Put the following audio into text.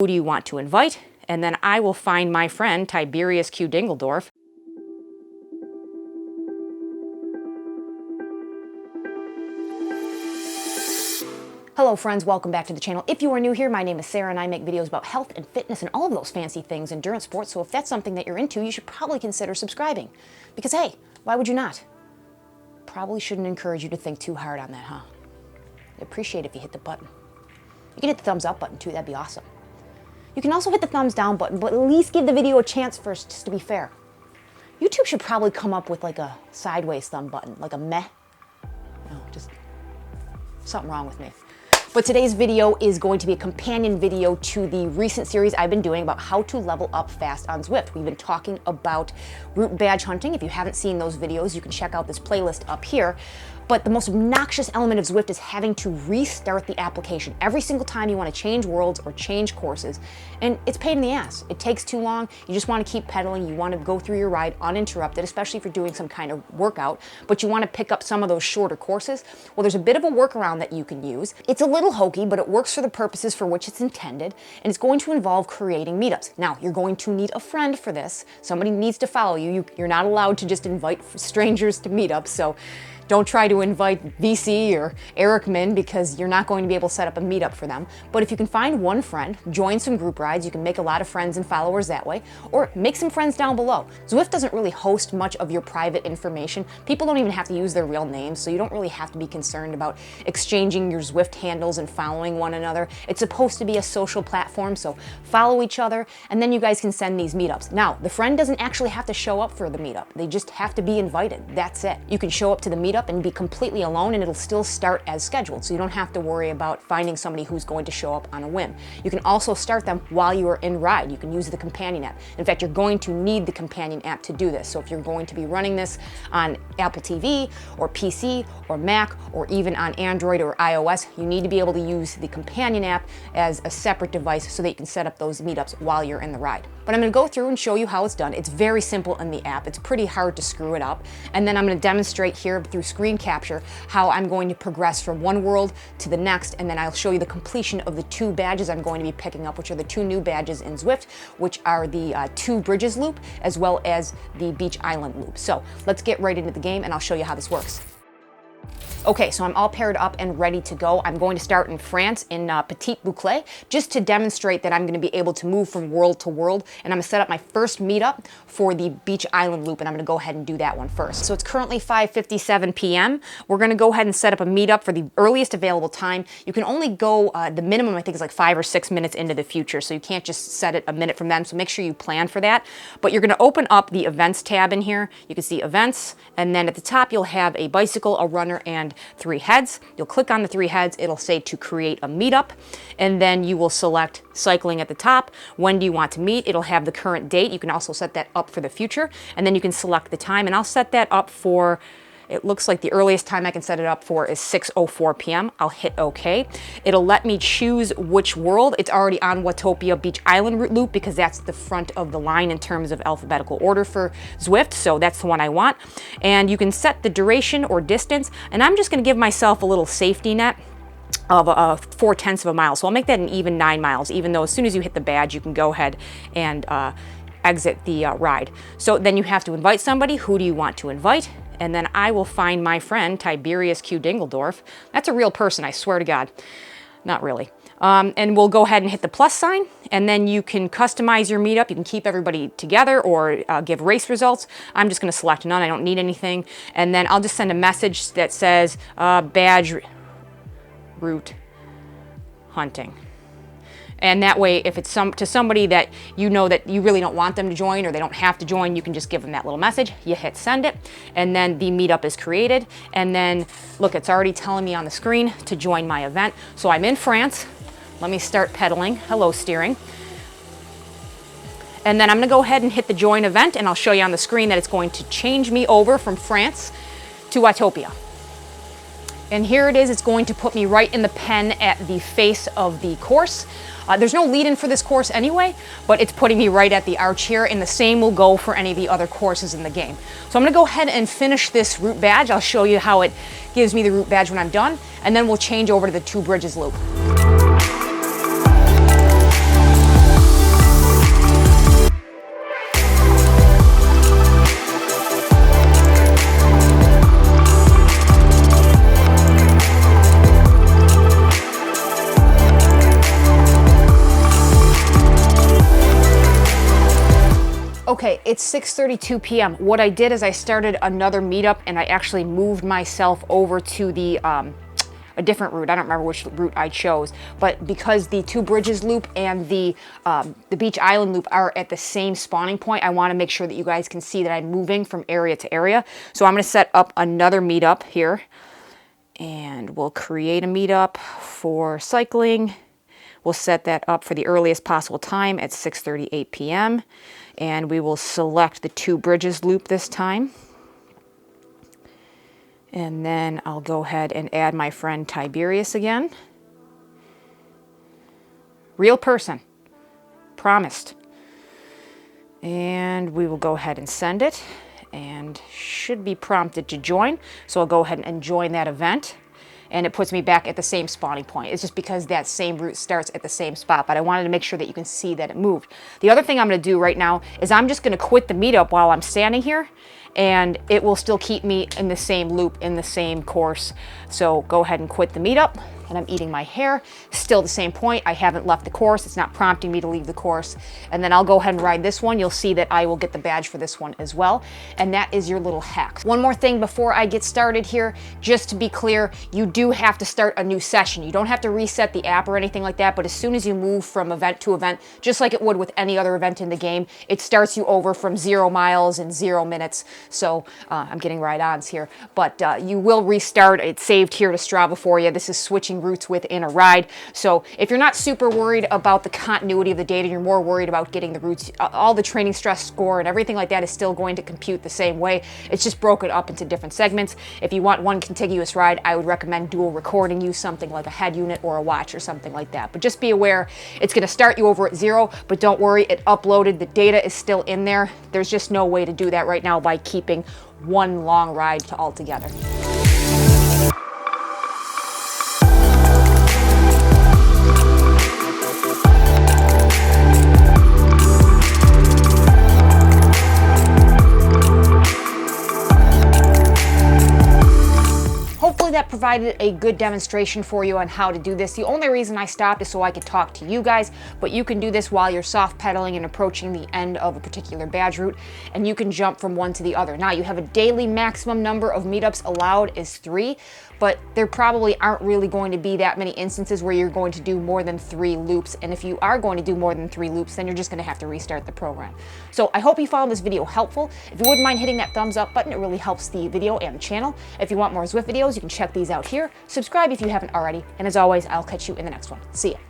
Who do you want to invite? And then I will find my friend Tiberius Q. Dingeldorf. Hello friends, welcome back to the channel. If you are new here, my name is Sarah and I make videos about health and fitness and all of those fancy things, endurance sports, so if that's something that you're into, you should probably consider subscribing. Because hey, why would you not? Probably shouldn't encourage you to think too hard on that, huh? I'd appreciate it if you hit the button. You can hit the thumbs up button too, that'd be awesome. You can also hit the thumbs down button, but at least give the video a chance first, just to be fair. YouTube should probably come up with like a sideways thumb button, like a meh. No, just something wrong with me. But today's video is going to be a companion video to the recent series I've been doing about how to level up fast on Zwift. We've been talking about route badge hunting. If you haven't seen those videos, you can check out this playlist up here. But the most obnoxious element of Zwift is having to restart the application every single time you want to change worlds or change courses. And it's a pain in the ass. It takes too long. You just want to keep pedaling. You want to go through your ride uninterrupted, especially if you're doing some kind of workout, but you want to pick up some of those shorter courses. Well, there's a bit of a workaround that you can use. It's a little hokey, but it works for the purposes for which it's intended, and it's going to involve creating meetups. Now, you're going to need a friend for this. Somebody needs to follow you. You're not allowed to just invite strangers to meetups, so don't try to invite VC or Eric Min because you're not going to be able to set up a meetup for them. But if you can find one friend, join some group rides, you can make a lot of friends and followers that way, or make some friends down below. Zwift doesn't really host much of your private information. People don't even have to use their real names, so you don't really have to be concerned about exchanging your Zwift handles and following one another. It's supposed to be a social platform, so follow each other, and then you guys can send these meetups. Now, the friend doesn't actually have to show up for the meetup. They just have to be invited. That's it. You can show up to the meetup and be completely alone, and it'll still start as scheduled, so you don't have to worry about finding somebody who's going to show up on a whim. You can also start them while you are in ride. You can use the companion app. In fact, you're going to need the companion app to do this. So if you're going to be running this on Apple TV or PC or Mac or even on Android or iOS, you need to be able to use the companion app as a separate device so that you can set up those meetups while you're in the ride. But I'm going to go through and show you how it's done. It's very simple in the app. It's pretty hard to screw it up. And then I'm going to demonstrate here through screen capture how I'm going to progress from one world to the next, and then I'll show you the completion of the two badges I'm going to be picking up, which are the two new badges in Zwift, which are the two bridges loop as well as the beach island loop. So let's get right into the game and I'll show you how this works. Okay, so I'm all paired up and ready to go. I'm going to start in France in Petit Bouclet just to demonstrate that I'm going to be able to move from world to world, and I'm going to set up my first meetup for the beach island loop, and I'm going to go ahead and do that one first. So it's currently 5:57 p.m. We're going to go ahead and set up a meetup for the earliest available time. You can only go, the minimum I think is like 5 or 6 minutes into the future, so you can't just set it a minute from then, so make sure you plan for that. But you're going to open up the events tab in here. You can see events, and then at the top you'll have a bicycle, a runner, and 3 heads. You'll click on the 3 heads, it'll say to create a meetup, and then you will select cycling at the top. When do you want to meet? It'll have the current date. You can also set that up for the future, and then you can select the time, and I'll set that up for, it looks like the earliest time I can set it up for is 6:04 p.m. I'll hit OK. It'll let me choose which world. It's already on Watopia Beach Island route loop because that's the front of the line in terms of alphabetical order for Zwift, so that's the one I want. And you can set the duration or distance, and I'm just going to give myself a little safety net of 0.4 of a mile. So I'll make that an even 9 miles, even though as soon as you hit the badge, you can go ahead and exit the ride. So then you have to invite somebody. Who do you want to invite? And then I will find my friend Tiberius Q. Dingeldorf. That's a real person, I swear to God. Not really. And we'll go ahead and hit the plus sign, and then you can customize your meetup. You can keep everybody together or give race results. I'm just going to select none. I don't need anything. And then I'll just send a message that says badge route hunting. And that way, if it's to somebody that you know that you really don't want them to join or they don't have to join, you can just give them that little message. You hit send it, and then the meetup is created. And then, look, it's already telling me on the screen to join my event. So I'm in France. Let me start pedaling. Hello, steering. And then I'm going to go ahead and hit the join event, and I'll show you on the screen that it's going to change me over from France to Watopia. And here it is. It's going to put me right in the pen at the face of the course. There's no lead-in for this course anyway, but it's putting me right at the arch here, and the same will go for any of the other courses in the game. So I'm going to go ahead and finish this route badge. I'll show you how it gives me the route badge when I'm done, and then we'll change over to the two bridges loop. Okay, it's 6:32 p.m. What I did is I started another meetup and I actually moved myself over to the a different route. I don't remember which route I chose, but because the Two Bridges loop and the Beach Island loop are at the same spawning point, I want to make sure that you guys can see that I'm moving from area to area. So I'm going to set up another meetup here, and we'll create a meetup for cycling. We'll set that up for the earliest possible time at 6:38 p.m. and we will select the Two Bridges loop this time. And then I'll go ahead and add my friend Tiberius again. Real person. Promised. And we will go ahead and send it. And should be prompted to join. So I'll go ahead and join that event. And it puts me back at the same spawning point. It's just because that same route starts at the same spot, but I wanted to make sure that you can see that it moved. The other thing I'm gonna do right now is I'm just gonna quit the meetup while I'm standing here, and it will still keep me in the same loop, in the same course. So go ahead and quit the meetup. And I'm eating my hair, still the same point. I haven't left the course. It's not prompting me to leave the course. And then I'll go ahead and ride this one. You'll see that I will get the badge for this one as well. And that is your little hack. One more thing before I get started here, just to be clear, you do have to start a new session. You don't have to reset the app or anything like that, but as soon as you move from event to event, just like it would with any other event in the game, it starts you over from 0 miles in 0 minutes. So I'm getting ride-ons here, but you will restart. It's saved here to Strava for you. This is switching routes within a ride. So if you're not super worried about the continuity of the data, you're more worried about getting the routes, all the training stress score and everything like that is still going to compute the same way. It's just broken up into different segments. If you want one contiguous ride, I would recommend dual recording. Use something like a head unit or a watch or something like that. But just be aware, it's going to start you over at 0, but don't worry, it uploaded. The data is still in there. There's just no way to do that right now by keeping one long ride to all together. Hopefully that provided a good demonstration for you on how to do this. The only reason I stopped is so I could talk to you guys, but you can do this while you're soft pedaling and approaching the end of a particular badge route, and you can jump from one to the other. Now, you have a daily maximum number of meetups allowed is 3, but there probably aren't really going to be that many instances where you're going to do more than 3 loops, and if you are going to do more than 3 loops, then you're just going to have to restart the program. So I hope you found this video helpful. If you wouldn't mind hitting that thumbs up button, it really helps the video and the channel. If you want more Zwift videos, you can check these out here. Subscribe if you haven't already, and as always, I'll catch you in the next one. See ya.